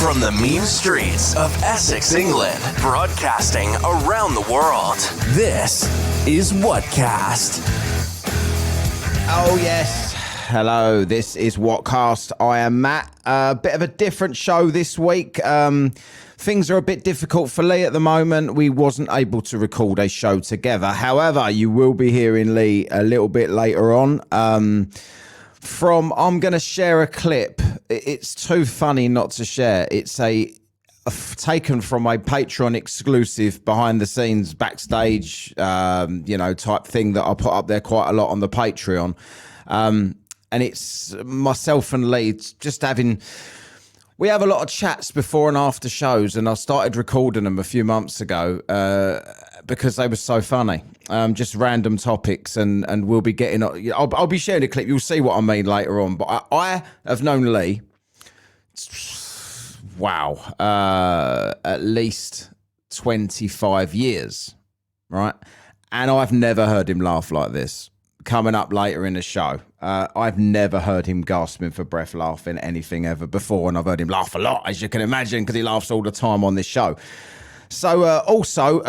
From the mean streets of Essex, England, broadcasting around the world, this is whaaaaat. Oh, yes. Hello, this is whaaaaat. I am Matt. A bit of a different show this week. Things are a bit difficult for Lee at the moment. We wasn't able to record a show together. However, you will be hearing Lee a little bit later on. I'm going to share a clip. It's too funny not to share. It's taken from a Patreon exclusive behind the scenes backstage, type thing that I put up there quite a lot on the Patreon. And it's myself and Lee just we have a lot of chats before and after shows, and I started recording them a few months ago because they were so funny. Just random topics, and we'll be getting. I'll be sharing a clip. You'll see what I mean later on. But I have known Lee. Wow, at least 25 years, right? And I've never heard him laugh like this. Coming up later in the show, I've never heard him gasping for breath laughing anything ever before, and I've heard him laugh a lot, as you can imagine, because he laughs all the time on this show. So also,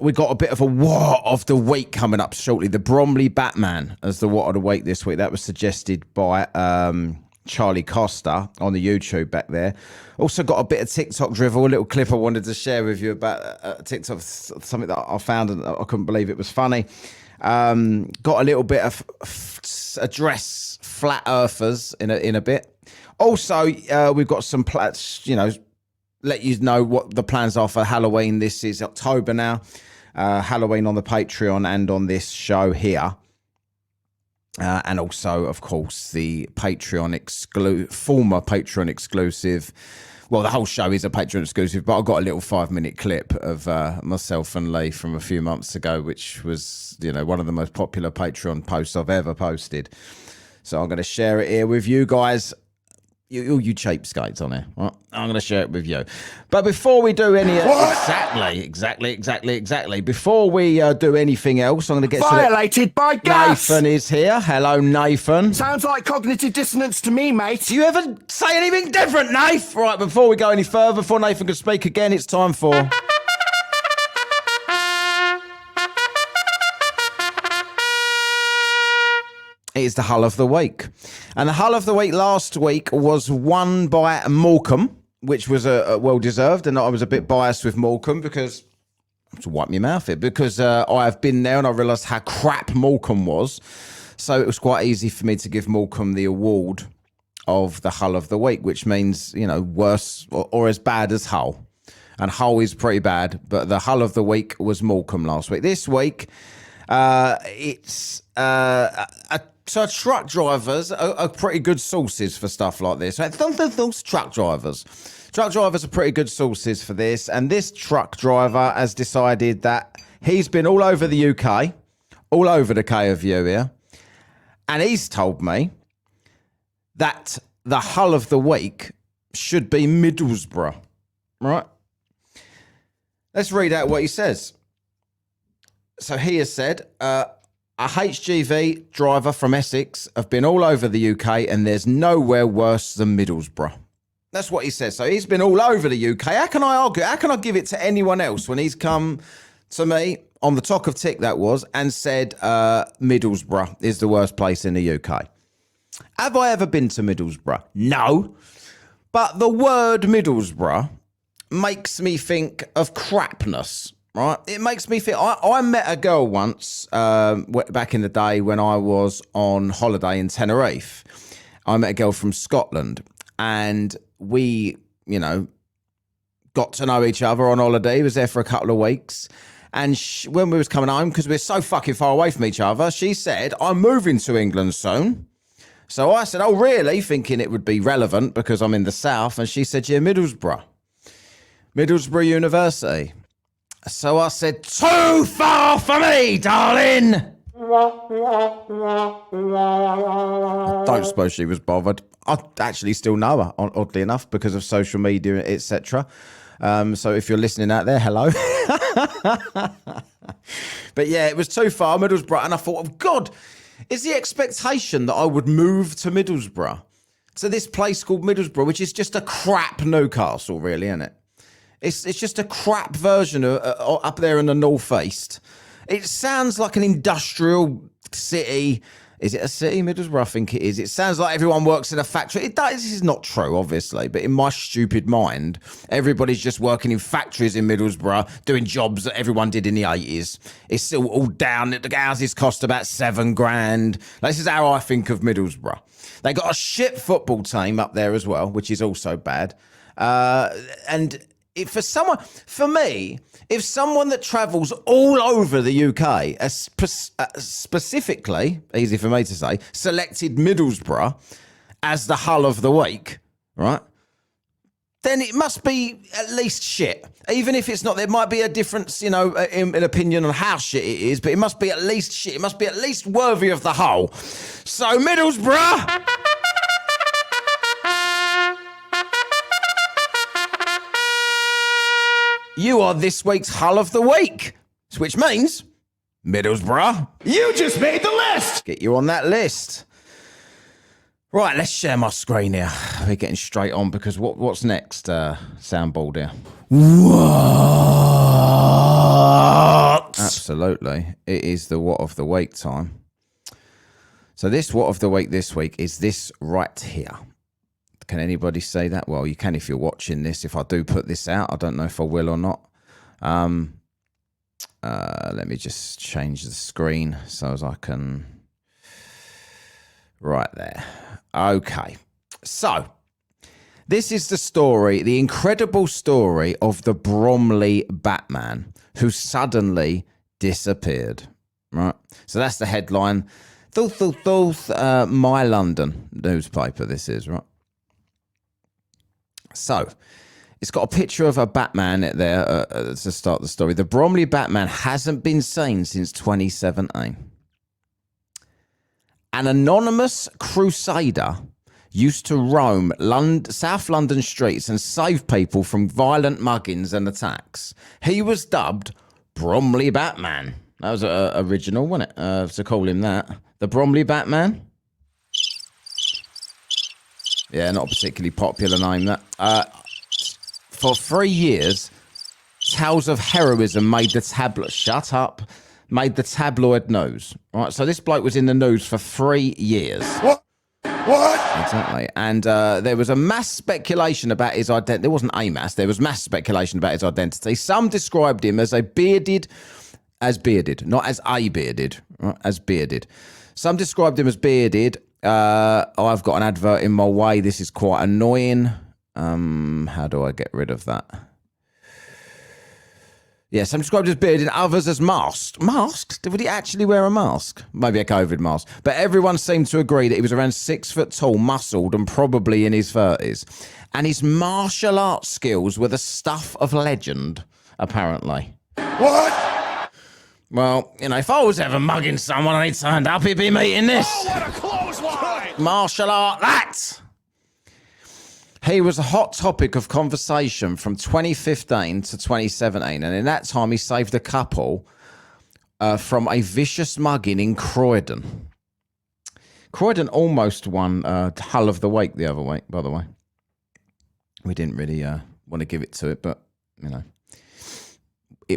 we got a bit of a what of the week coming up shortly. The Bromley Batman as the what of the week this week. That was suggested by Charlie Costa on the YouTube back there. Also got a bit of TikTok drivel, a little clip I wanted to share with you about TikTok, something that I found and I couldn't believe it was funny. Got a little bit of address flat earthers in a bit. Also, we've got some plans, let you know what the plans are for Halloween. This is October now. Halloween on the Patreon and on this show here. And also, of course, the former Patreon exclusive. Well, the whole show is a Patreon exclusive, but I got a little 5-minute clip of myself and Lee from a few months ago, which was, one of the most popular Patreon posts I've ever posted. So I'm going to share it here with you guys. You cheapskates on here. Right? I'm going to share it with you. But before we do any... Exactly. Before we do anything else, I'm going to get... Violated by gas! Nathan is here. Hello, Nathan. Sounds like cognitive dissonance to me, mate. Do you ever say anything different, Nath? Right, before we go any further, before Nathan can speak again, it's time for... It is the Hull of the Week. And the Hull of the Week last week was won by Morecambe, which was a well-deserved. And I was a bit biased with Morecambe because, to wipe my mouth here, because I have been there and I realised how crap Morecambe was. So it was quite easy for me to give Morecambe the award of the Hull of the Week, which means, worse or as bad as Hull. And Hull is pretty bad, but the Hull of the Week was Morecambe last week. This week, it's so truck drivers are pretty good sources for stuff like this. Those truck drivers are pretty good sources for this. And this truck driver has decided that he's been all over the UK, all over the K of U here. And he's told me that the Hull of the Week should be Middlesbrough. Right? Let's read out what he says. So he has said... a HGV driver from Essex have been all over the UK and there's nowhere worse than Middlesbrough. That's what he says. So he's been all over the UK. How can I argue? How can I give it to anyone else when he's come to me on the Talk of Tick that was and said Middlesbrough is the worst place in the UK? Have I ever been to Middlesbrough? No. But the word Middlesbrough makes me think of crapness. Right, it makes me feel. I met a girl once back in the day when I was on holiday in Tenerife. I met a girl from Scotland, and we, got to know each other on holiday. We was there for a couple of weeks, and when we was coming home, because we're so fucking far away from each other, she said, "I'm moving to England soon." So I said, "Oh, really?" Thinking it would be relevant because I'm in the south, and she said, "Yeah, Middlesbrough University." So I said, "Too far for me, darling." I don't suppose she was bothered. I actually still know her, oddly enough, because of social media, etc. So if you're listening out there, hello. But yeah, it was too far, Middlesbrough. And I thought, oh God, is the expectation that I would move to Middlesbrough So this place called Middlesbrough, which is just a crap Newcastle, really, isn't it? It's just a crap version of up there in the northeast. It sounds like an industrial city. Is it a city, Middlesbrough? I think it is. It sounds like everyone works in a factory. This is not true, obviously, but in my stupid mind, everybody's just working in factories in Middlesbrough, doing jobs that everyone did in the 80s. It's still all down. The houses cost about $7,000. This is how I think of Middlesbrough. They got a shit football team up there as well, which is also bad. For me, if someone that travels all over the UK, specifically, easy for me to say, selected Middlesbrough as the Hull of the week, right? Then it must be at least shit. Even if it's not, there might be a difference, in opinion on how shit it is, but it must be at least shit. It must be at least worthy of the Hull. So Middlesbrough... you are this week's Hull of the Week, which means, Middlesbrough, You just made the list! get you on that list. Right, let's share my screen here. We're getting straight on because what's next, soundboard here? What? Absolutely. It is the What of the Week time. So this What of the Week this week is this right here. Can anybody say that? Well, you can if you're watching this. If I do put this out, I don't know if I will or not. Let me just change the screen so as I can... Right there. Okay. So, this is the story, the incredible story of the Bromley Batman, who suddenly disappeared. Right? So that's the headline. My London newspaper, this is, right? So, it's got a picture of a Batman there to start the story. The Bromley Batman hasn't been seen since 2017. An anonymous crusader used to roam South London streets and save people from violent muggings and attacks. He was dubbed Bromley Batman. That was original, wasn't it, to call him that? The Bromley Batman? Yeah, not a particularly popular name, that. For 3 years, tales of heroism made the tabloid news. Right, so this bloke was in the news for 3 years. What? Exactly. And there was a mass speculation about his identity. There wasn't a mass. There was mass speculation about his identity. Some described him as bearded, not as a bearded, right, as bearded. Some described him as bearded. I've got an advert in my way. This is quite annoying. How do I get rid of that? Yeah, some described as bearded, others as masked. Masked? Would he actually wear a mask? Maybe a COVID mask. But everyone seemed to agree that he was around 6 foot tall, muscled, and probably in his 30s. And his martial arts skills were the stuff of legend, apparently. What? Well, if I was ever mugging someone and he turned up, he'd be meeting this. Oh, what a clothesline! Martial art, that! He was a hot topic of conversation from 2015 to 2017, and in that time he saved a couple from a vicious mugging in Croydon. Croydon almost won Hull of the Week the other week, by the way. We didn't really want to give it to it, but,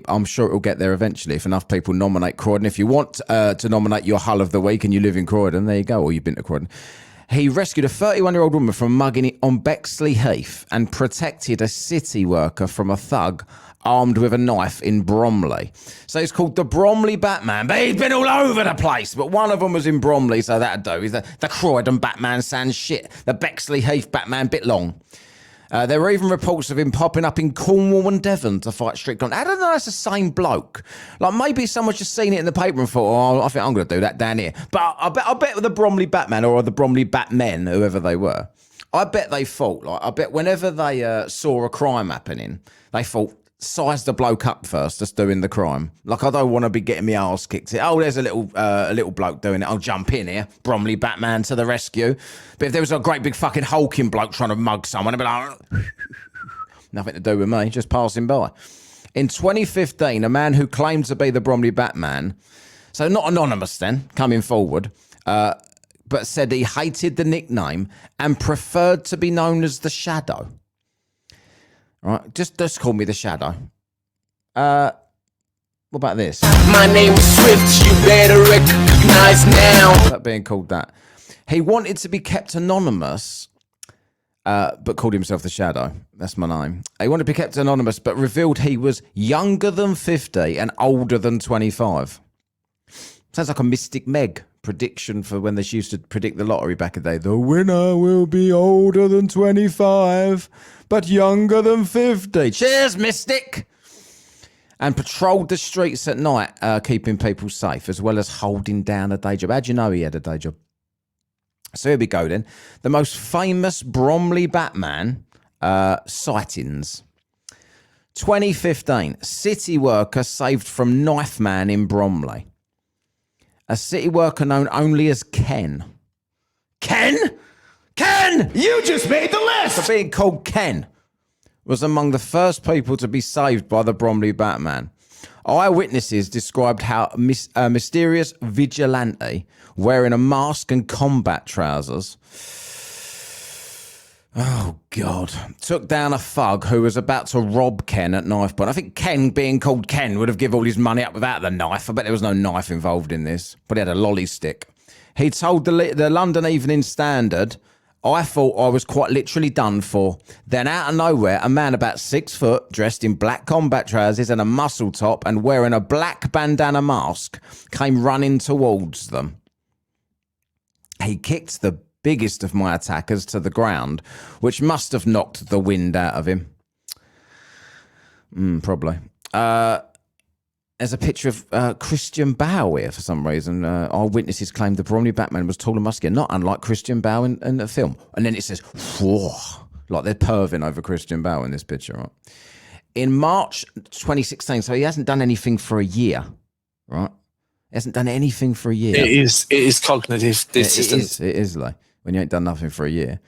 I'm sure it'll get there eventually if enough people nominate Croydon. If you want to nominate your Hull of the Week and you live in Croydon, there you go, or you've been to Croydon. He rescued a 31-year-old woman from mugging on Bexley Heath and protected a city worker from a thug armed with a knife in Bromley. So he's called the Bromley Batman, but he's been all over the place. But one of them was in Bromley, so that'd do. He's the Croydon Batman sans shit. The Bexley Heath Batman, bit long. There were even reports of him popping up in Cornwall and Devon to fight street crime. I don't know that's the same bloke. Like, maybe someone's just seen it in the paper and thought, I think I'm going to do that down here. But I bet the Bromley Batman or the Bromley Batmen, whoever they were, I bet they thought, I bet whenever they saw a crime happening, they thought, size the bloke up first that's doing the crime. Like, I don't want to be getting my arse kicked. Oh, there's a little bloke doing it. I'll jump in here. Bromley Batman to the rescue. But if there was a great big fucking hulking bloke trying to mug someone, I'd be like, nothing to do with me, just passing by. In 2015, a man who claimed to be the Bromley Batman, so not anonymous then, coming forward, but said he hated the nickname and preferred to be known as the Shadow. Right, just call me the Shadow. What about this? My name is Swift, you better recognize now. That being called that. He wanted to be kept anonymous, but called himself the Shadow. That's my name. He wanted to be kept anonymous, but revealed he was younger than 50 and older than 25. Sounds like a Mystic Meg prediction for when they used to predict the lottery back in the day. The winner will be older than 25, but younger than 50. Cheers, Mystic! And patrolled the streets at night, keeping people safe, as well as holding down a day job. How'd you know he had a day job? So here we go then. The most famous Bromley Batman sightings. 2015, city worker saved from knife man in Bromley. A city worker known only as Ken. Ken? Ken! You just made the list! For being called Ken, was among the first people to be saved by the Bromley Batman. Eyewitnesses described how a mysterious vigilante wearing a mask and combat trousers, oh God, took down a thug who was about to rob Ken at knife point. I think Ken, being called Ken, would have given all his money up without the knife. I bet there was no knife involved in this, but he had a lolly stick. He told the London Evening Standard, I thought I was quite literally done for. Then out of nowhere, a man about 6 foot, dressed in black combat trousers and a muscle top and wearing a black bandana mask, came running towards them. He kicked the biggest of my attackers to the ground, which must have knocked the wind out of him. Probably. There's a picture of Christian Bale here for some reason. Our witnesses claimed the Bromley Batman was tall and muscular, not unlike Christian Bale in the film. And then it says, whoa, like they're perving over Christian Bale in this picture, right? In March 2016, so he hasn't done anything for a year, right? He hasn't done anything for a year. It is cognitive dissonance. It is like when you ain't done nothing for a year.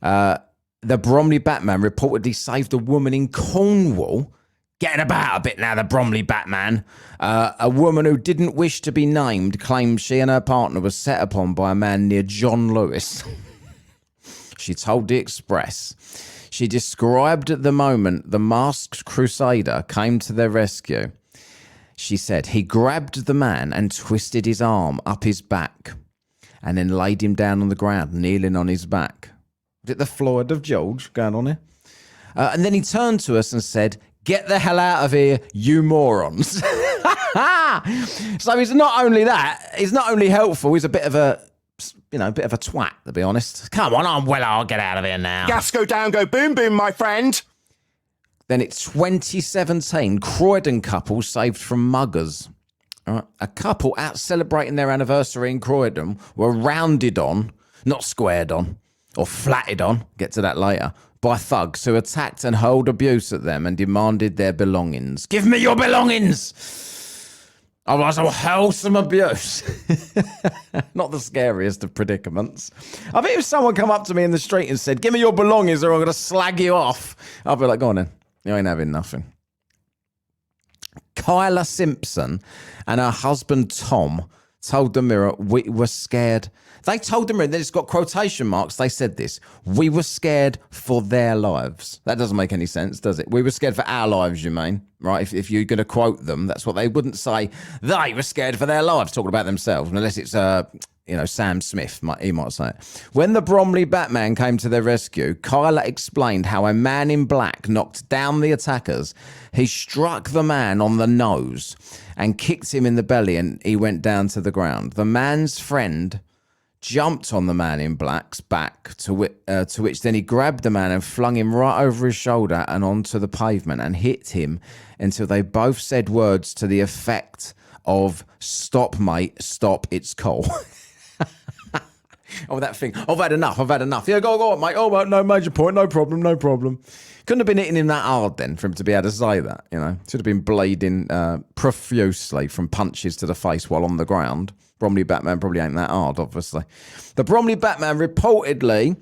The Bromley Batman reportedly saved a woman in Cornwall. Getting about a bit now, the Bromley Batman. A woman who didn't wish to be named claimed she and her partner were set upon by a man near John Lewis. She told the Express. She described the moment the masked crusader came to their rescue. She said, he grabbed the man and twisted his arm up his back and then laid him down on the ground, kneeling on his back. Was it the Floyd of George going on here? And then he turned to us and said, get the hell out of here, you morons. So he's not only that, he's not only helpful, he's a bit of a, bit of a twat, to be honest. Come on, I'll get out of here now. Gas go down, go boom, boom, my friend. Then it's 2017, Croydon couple saved from muggers. All right. A couple out celebrating their anniversary in Croydon were rounded on, not squared on, or flatted on, get to that later, by thugs who attacked and hurled abuse at them and demanded their belongings. Give me your belongings! Otherwise I'll hurl some abuse. Not the scariest of predicaments. I think if someone come up to me in the street and said, give me your belongings or I'm going to slag you off, I'll be like, go on then. You ain't having nothing. Kyla Simpson and her husband Tom told the Mirror, we were scared. They told the Mirror, it's got quotation marks, they said this, we were scared for their lives. That doesn't make any sense, does it? We were scared for our lives, you mean? Right? If you're going to quote them, that's what they wouldn't say. They were scared for their lives, talking about themselves, unless it's, Sam Smith, he might say it. When the Bromley Batman came to their rescue, Kyla explained how a man in black knocked down the attackers. He struck the man on the nose and kicked him in the belly and he went down to the ground. The man's friend jumped on the man in black's back, to which then he grabbed the man and flung him right over his shoulder and onto the pavement and hit him until they both said words to the effect of, stop, mate, stop, it's cool. Oh, that thing. I've had enough. Yeah, go on, mate. Oh, well, no major point. No problem. Couldn't have been hitting him that hard then for him to be able to say that, Should have been bleeding profusely from punches to the face while on the ground. Bromley Batman probably ain't that hard, obviously. The Bromley Batman reportedly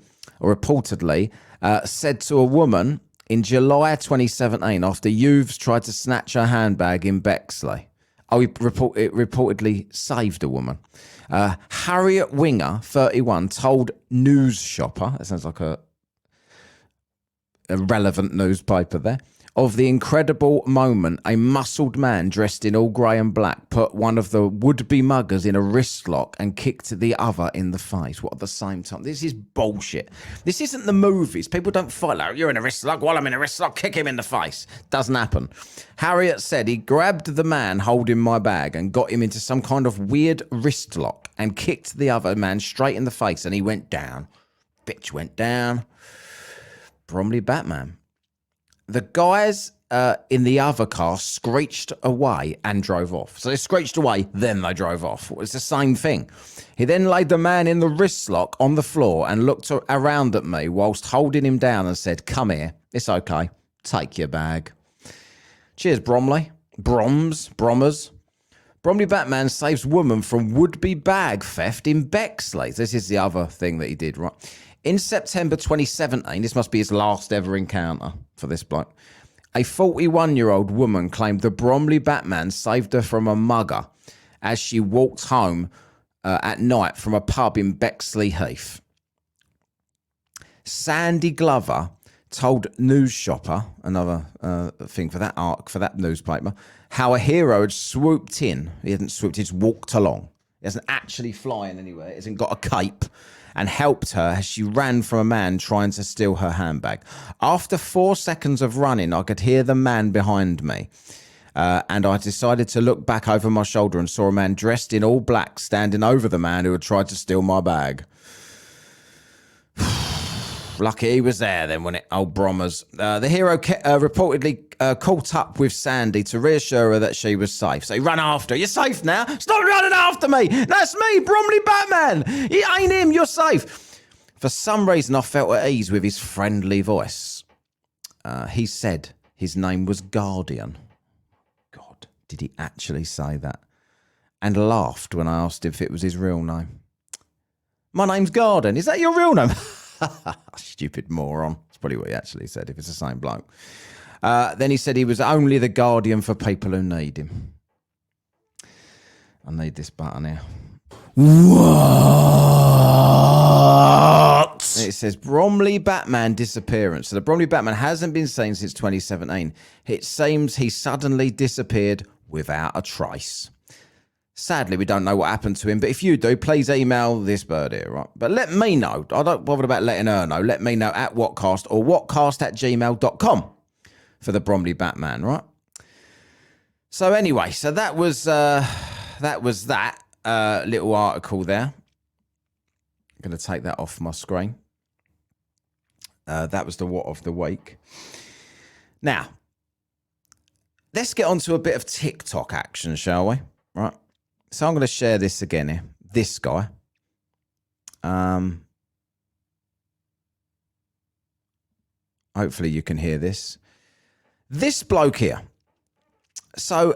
said to a woman in July 2017 after youths tried to snatch her handbag in Bexley, it reportedly saved a woman. Harriet Winger, 31, told News Shopper, that sounds like a relevant newspaper there, of the incredible moment a muscled man dressed in all grey and black put one of the would-be muggers in a wrist lock and kicked the other in the face. What at the same time? This is bullshit. This isn't the movies. People don't fight like, you're in a wrist lock, while I'm in a wrist lock, kick him in the face. Doesn't happen. Harriet said he grabbed the man holding my bag and got him into some kind of weird wrist lock and kicked the other man straight in the face and he went down. Bitch went down. Bromley Batman. The guys in the other car screeched away and drove off. So they screeched away, then they drove off. It's the same thing. He then laid the man in the wrist lock on the floor and looked around at me whilst holding him down and said, come here, it's okay, take your bag. Cheers, Bromley. Brommers. Bromley Batman saves woman from would-be bag theft in Bexley. This is the other thing that he did, right? In September 2017, this must be his last ever encounter for this bloke, a 41-year-old woman claimed the Bromley Batman saved her from a mugger as she walked home at night from a pub in Bexley Heath. Sandy Glover told News Shopper, another thing for that newspaper, how a hero had swooped in. He hadn't swooped, he's walked along. He hasn't actually flying anywhere. He hasn't got a cape. And helped her as she ran from a man trying to steal her handbag. After 4 seconds of running, I could hear the man behind me. And I decided to look back over my shoulder and saw a man dressed in all black standing over the man who had tried to steal my bag. Lucky he was there then, wasn't it? Old Brommers. The hero reportedly caught up with Sandy to reassure her that she was safe. So he ran after her. You're safe now. Stop running after me. That's me, Bromley Batman. It ain't him. You're safe. For some reason, I felt at ease with his friendly voice. He said his name was Guardian. God, did he actually say that? And laughed when I asked if it was his real name. My name's Guardian. Is that your real name? Stupid moron. That's probably what he actually said, if it's the same bloke. Then he said he was only the guardian for people who need him. I need this button here. What? It says Bromley Batman disappearance. So the Bromley Batman hasn't been seen since 2017. It seems he suddenly disappeared without a trace. Sadly, we don't know what happened to him, but if you do, please email this bird here, right? But let me know. I don't bother about letting her know. Let me know at whaaaaat or whaaaaat@gmail.com for the Bromley Batman, right? So anyway, so that was that little article there. I'm going to take that off my screen. That was the What of the Week. Now, let's get on to a bit of TikTok action, shall we? Right. So I'm going to share this again here. This guy. Hopefully you can hear this. This bloke here. So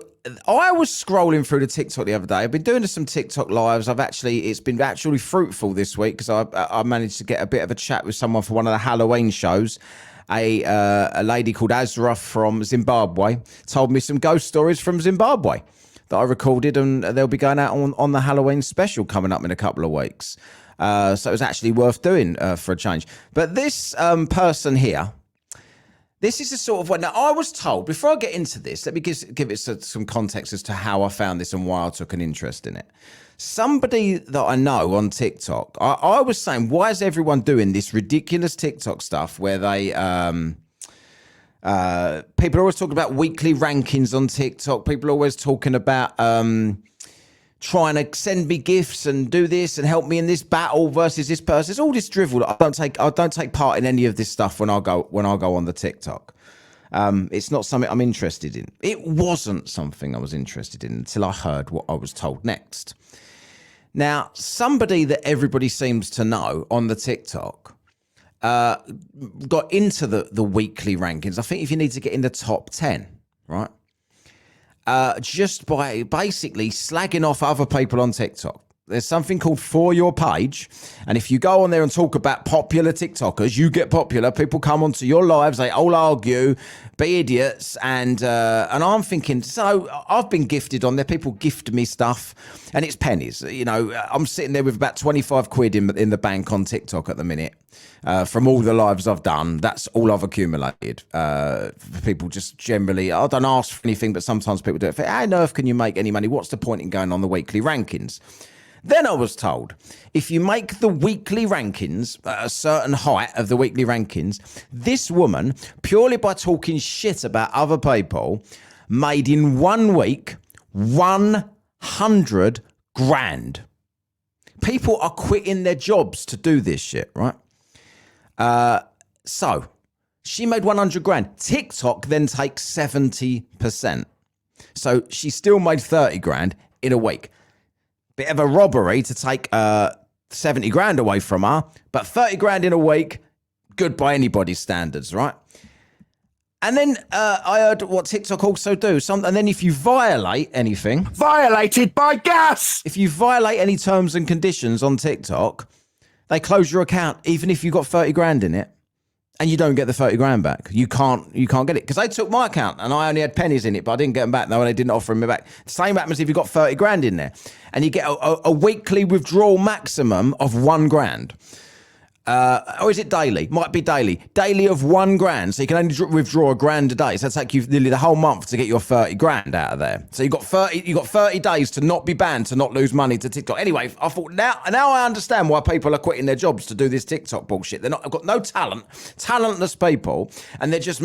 I was scrolling through the TikTok the other day. I've been doing some TikTok lives. It's been actually fruitful this week because I managed to get a bit of a chat with someone for one of the Halloween shows. A lady called Azra from Zimbabwe told me some ghost stories from Zimbabwe that I recorded, and they'll be going out on the Halloween special coming up in a couple of weeks. So it was actually worth doing for a change. But this person here, this is the sort of one. Now, I was told, before I get into this, let me give it some context as to how I found this and why I took an interest in it. Somebody that I know on TikTok, I was saying, why is everyone doing this ridiculous TikTok stuff where they... people are always talking about weekly rankings on TikTok. People are always talking about trying to send me gifts and do this and help me in this battle versus this person. It's all this drivel. I don't take part in any of this stuff when I go on the TikTok. It's not something I'm interested in. It wasn't something I was interested in until I heard what I was told next. Now, somebody that everybody seems to know on the TikTok got into the weekly rankings. I think if you need to get in the top 10, right? Just by basically slagging off other people on TikTok. There's something called For Your Page. And if you go on there and talk about popular TikTokers, you get popular. People come onto your lives. They all argue, be idiots. And I'm thinking, so I've been gifted on there. People gift me stuff and it's pennies. You know, I'm sitting there with about 25 quid in the bank on TikTok at the minute. From all the lives I've done, that's all I've accumulated. People just generally, I don't ask for anything, but sometimes people do it. How on earth can you make any money? What's the point in going on the weekly rankings? Then I was told, if you make the weekly rankings at a certain height of the weekly rankings, this woman, purely by talking shit about other people, made in 1 week 100 grand. People are quitting their jobs to do this shit, right? So she made 100 grand. TikTok then takes 70%. So she still made 30 grand in a week. Bit of a robbery to take 70 grand away from her, but 30 grand in a week, good by anybody's standards, right? And then I heard what TikTok also do. And then if you violate anything... Violated by gas! If you violate any terms and conditions on TikTok, they close your account, even if you've got 30 grand in it. And you don't get the 30 grand back. You can't get it. Because they took my account and I only had pennies in it, but I didn't get them back. No, they didn't offer me back. The same happens if you've got 30 grand in there. And you get a weekly withdrawal maximum of 1 grand. Or is it daily? Might be daily. Daily of 1 grand. So you can only withdraw 1 grand a day. So that'll take you nearly the whole month to get your 30 grand out of there. So you got 30 days to not be banned, to not lose money to TikTok. Anyway, I thought now I understand why people are quitting their jobs to do this TikTok bullshit. They've got no talent, talentless people, and they're just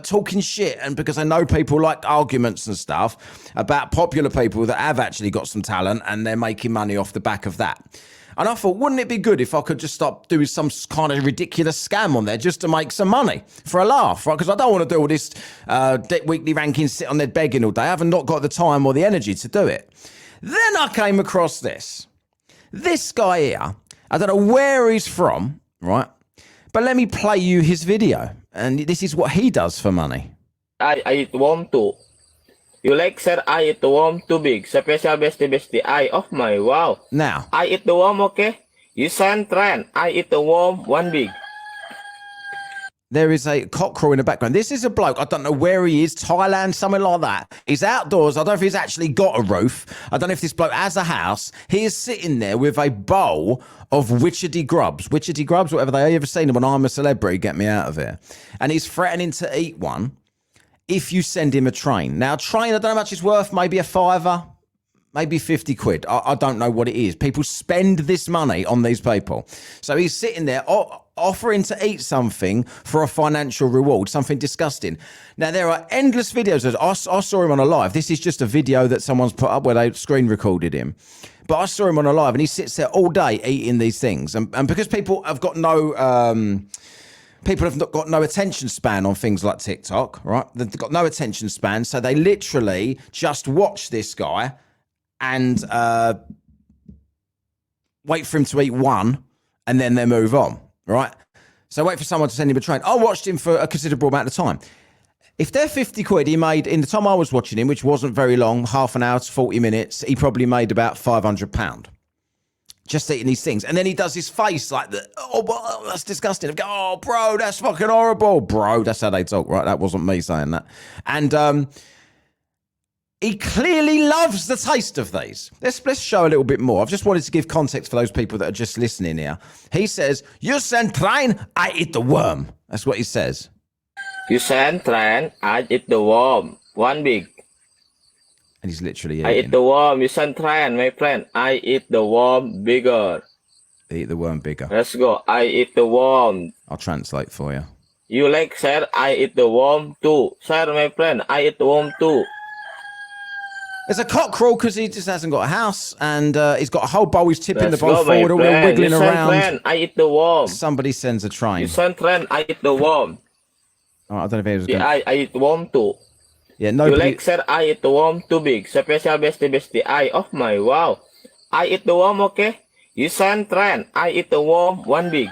talking shit. And because I know people like arguments and stuff about popular people that have actually got some talent and they're making money off the back of that. And I thought, wouldn't it be good if I could just stop doing some kind of ridiculous scam on there just to make some money for a laugh, right? Because I don't want to do all this weekly rankings, sit on there begging all day. I haven't not got the time or the energy to do it. Then I came across this. This guy here, I don't know where he's from, right? But let me play you his video. And this is what he does for money. I eat worm too. You like, sir, I eat the worm too big. Special bestie, I of my wow. Now. I eat the worm, okay? You send trend. I eat the worm, 1 big. There is a cockerel in the background. This is a bloke. I don't know where he is. Thailand, something like that. He's outdoors. I don't know if he's actually got a roof. I don't know if this bloke has a house. He is sitting there with a bowl of witchetty grubs. Witchetty grubs, whatever they are. You ever seen them? When I'm a celebrity, get me out of here. And he's threatening to eat one if you send him a train. Now, a train, I don't know how much it's worth. Maybe a £5, maybe 50 quid. I don't know what it is. People spend this money on these people. So he's sitting there offering to eat something for a financial reward, something disgusting. Now, there are endless videos. I saw him on a live. This is just a video that someone's put up where they screen recorded him. But I saw him on a live and he sits there all day eating these things. And because people have got no... People have got no attention span on things like TikTok, right? They've got no attention span, so they literally just watch this guy and wait for him to eat one, and then they move on, right? So wait for someone to send him a train. I watched him for a considerable amount of time. If they're 50 quid, he made, in the time I was watching him, which wasn't very long, half an hour to 40 minutes, he probably made about £500. Just eating these things. And then he does his face like, that's disgusting. I go, oh, bro, that's fucking horrible. Bro, that's how they talk, right? That wasn't me saying that. And he clearly loves the taste of these. Let's show a little bit more. I've just wanted to give context for those people that are just listening here. He says, you send train, I eat the worm. That's what he says. You send train, I eat the worm, 1 big. And he's literally eating. I eat the worm. You send train, my friend. I eat the worm bigger. Eat the worm bigger. Let's go. I eat the worm. I'll translate for you. You like, sir? I eat the worm too. Sir, my friend, I eat the worm too. There's a cockerel because he just hasn't got a house and he's got a whole bowl. He's tipping Let's the bowl go, forward, all wiggling you around. Train, I eat the worm. Somebody sends a train. You send train, I eat the worm. Oh, I don't know if he was going to... I eat worm too. Yeah, nobody... You like, sir, I eat the worm too big. Special bestie, I of my wow. I eat the worm, okay? You send train, I eat the worm, 1 big.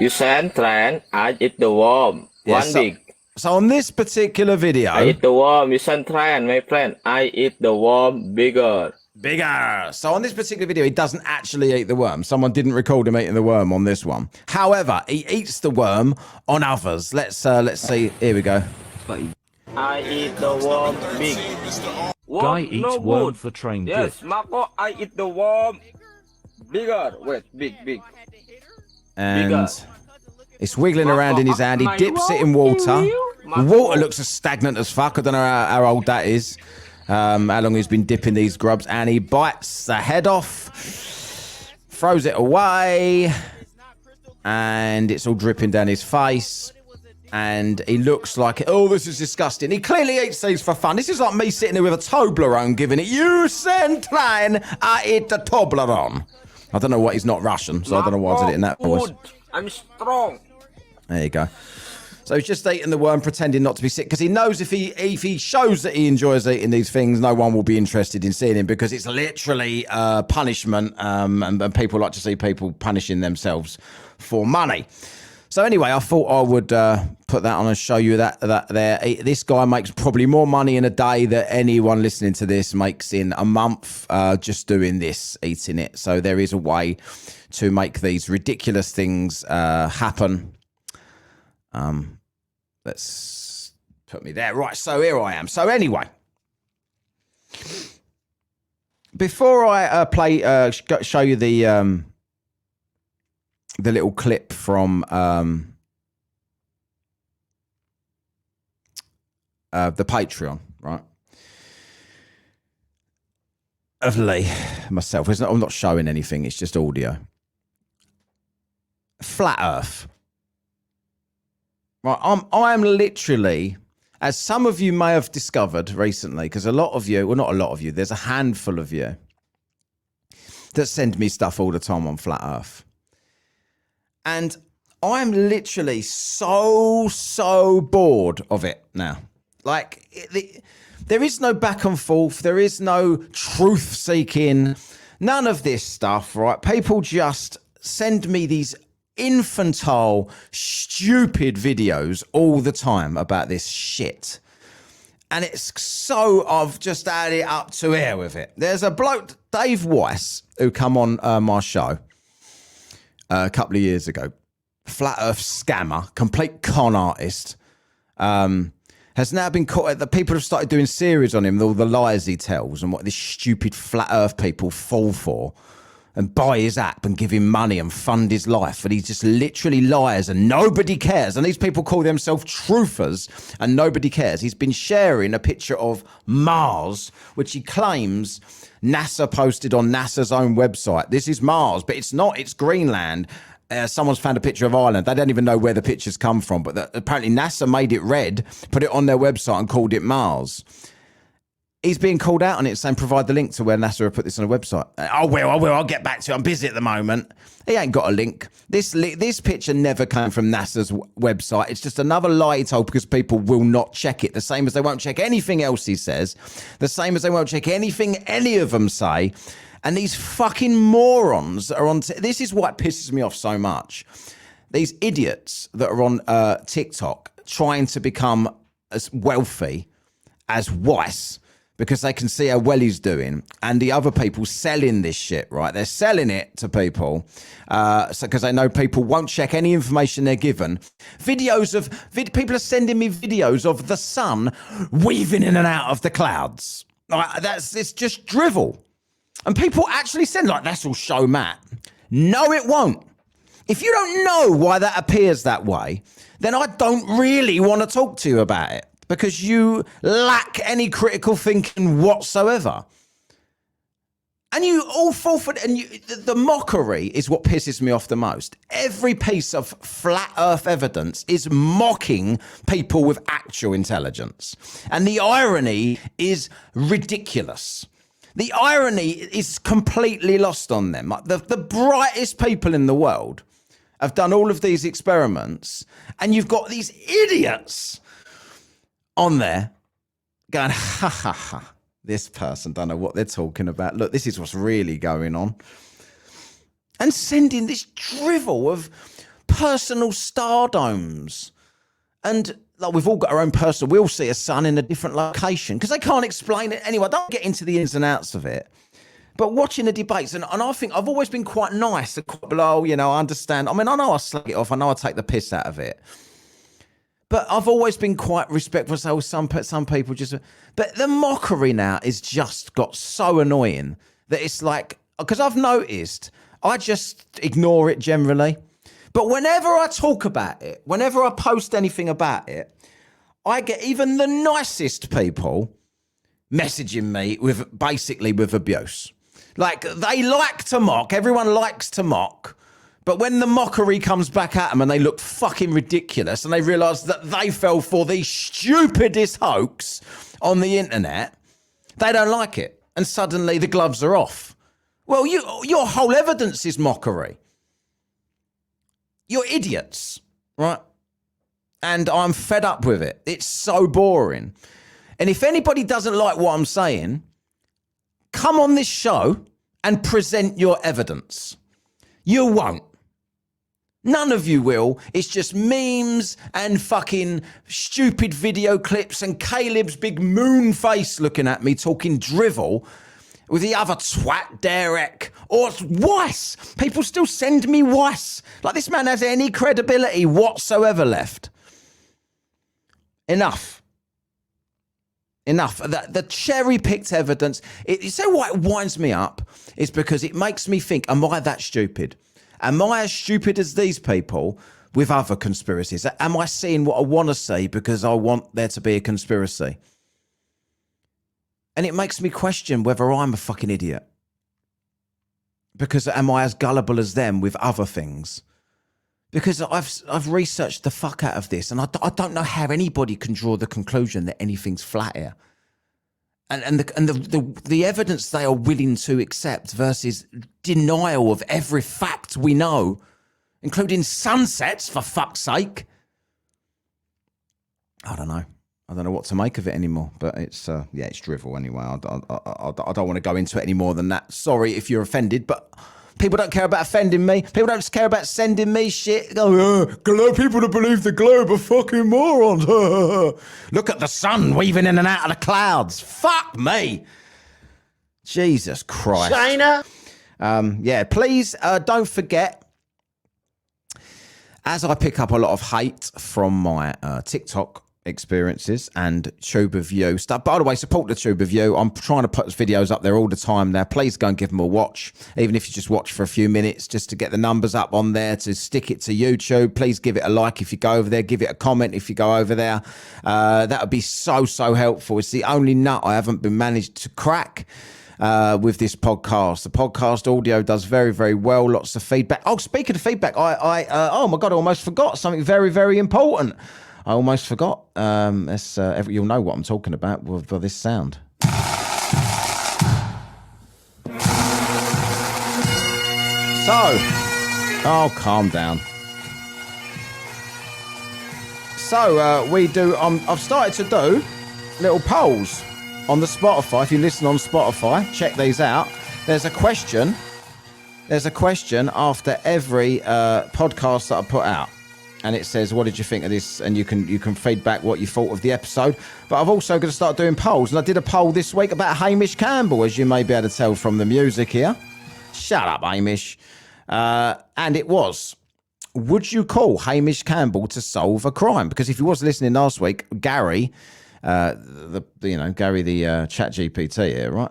You send train, I eat the worm, Yeah, 1 big. So on this particular video... I eat the worm, you send train, my friend. I eat the worm bigger. Bigger. So on this particular video, he doesn't actually eat the worm. Someone didn't record him eating the worm on this one. However, he eats the worm on others. Let's see. Here we go. I eat the worm big. Worm, Guy eats no worm good. for train Yes, drift. Marco, I eat the worm bigger. Wait, big. And Bigger. it's wiggling around in his hand. He dips it in water. The water looks as stagnant as fuck. I don't know how old that is. How long he's been dipping these grubs. And he bites the head off. Throws it away. And it's all dripping down his face. And he looks like, oh, this is disgusting. He clearly eats these for fun. This is like me sitting here with a Toblerone giving it, you send klein, I eat the Toblerone. I don't know what, he's not Russian, so I don't know why I did it in that voice. I'm strong. There you go. So he's just eating the worm, pretending not to be sick, because he knows if he shows that he enjoys eating these things, no one will be interested in seeing him, because it's literally punishment, and people like to see people punishing themselves for money. So anyway, I thought I would put that on and show you that there. This guy makes probably more money in a day than anyone listening to this makes in a month just doing this, eating it. So there is a way to make these ridiculous things happen. Let's put me there. Right, so here I am. So anyway, before I show you the little clip from the Patreon, right? Of Lee, myself. I'm not showing anything. It's just audio. Flat Earth. Right, I am literally, as some of you may have discovered recently, because a lot of you, well, not a lot of you, there's a handful of you that send me stuff all the time on Flat Earth. And I'm literally so bored of it now. Like, there is no back and forth. There is no truth seeking. None of this stuff, right? People just send me these infantile, stupid videos all the time about this shit. And it's so, I've just added it up to here with it. There's a bloke, Dave Weiss, who come on my show a couple of years ago. Flat Earth scammer, complete con artist, has now been caught. The people have started doing series on him, all the lies he tells and what this stupid Flat Earth people fall for and buy his app and give him money and fund his life. And he just literally lies and nobody cares. And these people call themselves truthers and nobody cares. He's been sharing a picture of Mars, which he claims NASA posted on NASA's own website. This is Mars, but it's not. It's Greenland. Someone's found a picture of Ireland. They don't even know where the pictures come from, but apparently NASA made it red, put it on their website and called it Mars. He's being called out on it, saying provide the link to where NASA have put this on a website. I will. I'll get back to it. I'm busy at the moment. He ain't got a link. This picture never came from NASA's website. It's just another lie he told because people will not check it. The same as they won't check anything else he says. The same as they won't check anything any of them say. And these fucking morons are on... This is what pisses me off so much. These idiots that are on TikTok trying to become as wealthy as Weiss because they can see how well he's doing. And the other people selling this shit, right? They're selling it to people because they know people won't check any information they're given. Videos of... people are sending me videos of the sun weaving in and out of the clouds. Like, it's just drivel. And people actually send, like, that's all show Matt. No, it won't. If you don't know why that appears that way, then I don't really want to talk to you about it because you lack any critical thinking whatsoever. And you all fall for it. And the mockery is what pisses me off the most. Every piece of flat earth evidence is mocking people with actual intelligence. And the irony is ridiculous. The irony is completely lost on them. The brightest people in the world have done all of these experiments, and you've got these idiots on there going, ha, ha, ha. This person don't know what they're talking about. Look, this is what's really going on. And sending this drivel of personal stardomes. And like we've all got our own personal, we all see a sun in a different location because they can't explain it anyway. I don't get into the ins and outs of it. But watching the debates, and I think I've always been quite nice, quite below, you know, I understand. I mean, I know I slag it off. I know I take the piss out of it. But I've always been quite respectful. So some people just... But the mockery now is just got so annoying that it's like... Because I've noticed, I just ignore it generally. But whenever I talk about it, whenever I post anything about it, I get even the nicest people messaging me with abuse. Like, they like to mock. Everyone likes to mock. But when the mockery comes back at them and they look fucking ridiculous and they realise that they fell for the stupidest hoax on the internet, they don't like it. And suddenly the gloves are off. Well, your whole evidence is mockery. You're idiots, right? And I'm fed up with it. It's so boring. And if anybody doesn't like what I'm saying, come on this show and present your evidence. You won't. None of you will. It's just memes and fucking stupid video clips and Caleb's big moon face looking at me talking drivel with the other twat, Derek, or Weiss. People still send me Weiss. Like, this man has any credibility whatsoever left. Enough. The cherry-picked evidence. You say why it winds me up is because it makes me think, am I that stupid? Am I as stupid as these people with other conspiracies? Am I seeing what I want to see because I want there to be a conspiracy? And it makes me question whether I'm a fucking idiot. Because am I as gullible as them with other things? Because I've researched the fuck out of this, and I don't know how anybody can draw the conclusion that anything's flat here. And the evidence they are willing to accept versus denial of every fact we know, including sunsets, for fuck's sake. I don't know what to make of it anymore, but it's it's drivel anyway. I don't want to go into it any more than that. Sorry if you're offended, but people don't care about offending me. People don't care about sending me shit. People that believe the globe are fucking morons. Look at the sun weaving in and out of the clouds. Fuck me. Jesus Christ. China. Please don't forget, as I pick up a lot of hate from my TikTok experiences and Tube of You stuff. By the way, support the Tube of You. I'm trying to put videos up there all the time now. Please go and give them a watch, even if you just watch for a few minutes, just to get the numbers up on there, to stick it to YouTube. Please give it a like if you go over there. Give it a comment if you go over there. That would be so helpful. It's the only nut I haven't been managed to crack with this podcast. The podcast audio does very, very well. Lots of feedback. Oh, speaking of feedback, oh my God, I almost forgot something very, very important. I almost forgot. You'll know what I'm talking about with this sound. Calm down. We do. I've started to do little polls on the Spotify. If you listen on Spotify, check these out. There's a question after every podcast that I put out. And it says, what did you think of this? And you can feedback what you thought of the episode. But I've also got to start doing polls. And I did a poll this week about Hamish Campbell, as you may be able to tell from the music here. Shut up, Hamish. And it was, would you call Hamish Campbell to solve a crime? Because if you was listening last week, Gary, the chat GPT here, right?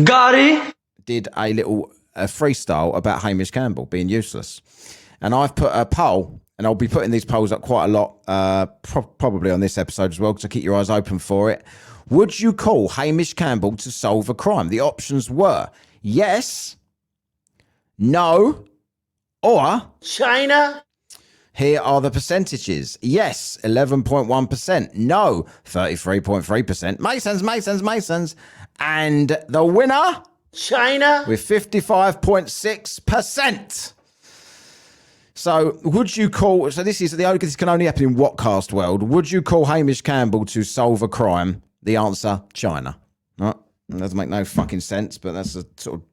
Gary Did a little freestyle about Hamish Campbell being useless. And I've put a poll. And I'll be putting these polls up quite a lot, probably on this episode as well, so keep your eyes open for it. Would you call Hamish Campbell to solve a crime? The options were yes, no, or China. Here are the percentages. Yes, 11.1%. No, 33.3%. Masons. And the winner? China. With 55.6%. So would you call, this can only happen in Whatcast world. Would you call Hamish Campbell to solve a crime? The answer, China. Right? It doesn't make no fucking sense, but that's the sort of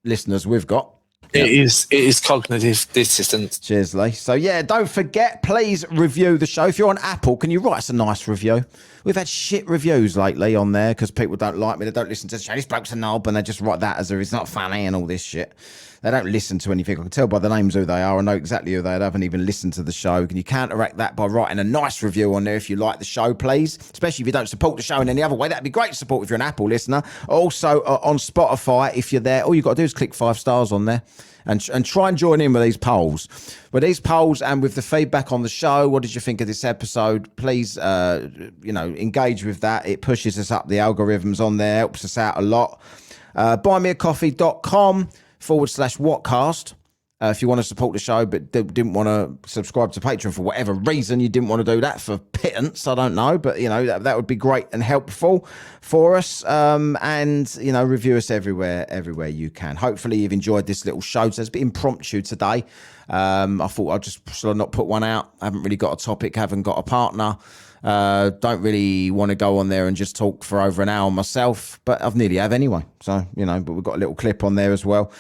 listeners we've got. It is cognitive dissonance. Cheers, Lee. So, yeah, don't forget, please review the show. If you're on Apple, can you write us a nice review? We've had shit reviews lately on there because people don't like me. They don't listen to the show. This bloke's a knob, and they just write that as it's not funny and all this shit. They don't listen to anything. I can tell by the names who they are. I know exactly who they are. They haven't even listened to the show. Can you counteract that by writing a nice review on there if you like the show, please? Especially if you don't support the show in any other way. That'd be great support if you're an Apple listener. Also, on Spotify, if you're there, all you've got to do is click 5 stars on there and try and join in with these polls. With these polls and with the feedback on the show, what did you think of this episode? Please, engage with that. It pushes us up the algorithms on there, helps us out a lot. buymeacoffee.com/whatcast. If you want to support the show but didn't want to subscribe to Patreon for whatever reason, you didn't want to do that for pittance, I don't know, but that would be great and helpful for us. And review us everywhere you can. Hopefully you've enjoyed this little show. So it's a bit impromptu today. I thought I'd just sort of not put one out. I haven't really got a topic, haven't got a partner. Don't really want to go on there and just talk for over an hour myself, but I've nearly have anyway. So, but we've got a little clip on there as well.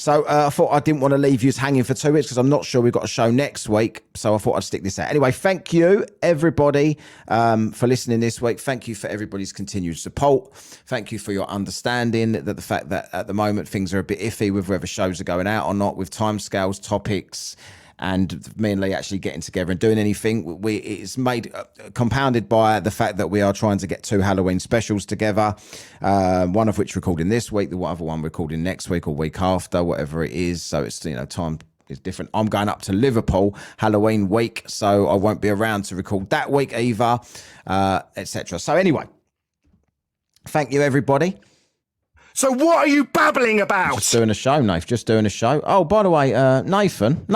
So I thought I didn't want to leave you hanging for 2 weeks because I'm not sure we've got a show next week. So I thought I'd stick this out. Anyway, thank you, everybody, for listening this week. Thank you for everybody's continued support. Thank you for your understanding that the fact that at the moment things are a bit iffy with whether shows are going out or not, with timescales, topics, and me and Lee actually getting together and doing anything. It's made compounded by the fact that we are trying to get 2 Halloween specials together, one of which we're recording this week, the other one we're recording next week or week after, whatever it is. So it's time is different. I'm going up to Liverpool Halloween week, so I won't be around to record that week either, etc. So anyway, thank you, everybody. So what are you babbling about? Just doing a show, Nath. Just doing a show. Oh, by the way, Nathan.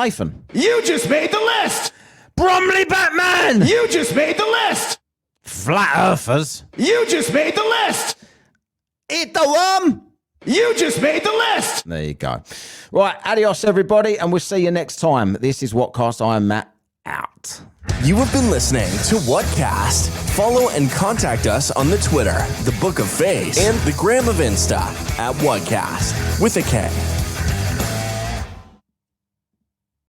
You just made the list! Bromley Batman! You just made the list! Flat Earthers. You just made the list! Eat the worm! You just made the list! There you go. Right, adios, everybody, and we'll see you next time. This is Whatcast. I am Matt, out. You have been listening to Whatcast. Follow and contact us on the Twitter, the Book of Face, and the Gram of Insta at Whatcast with a K.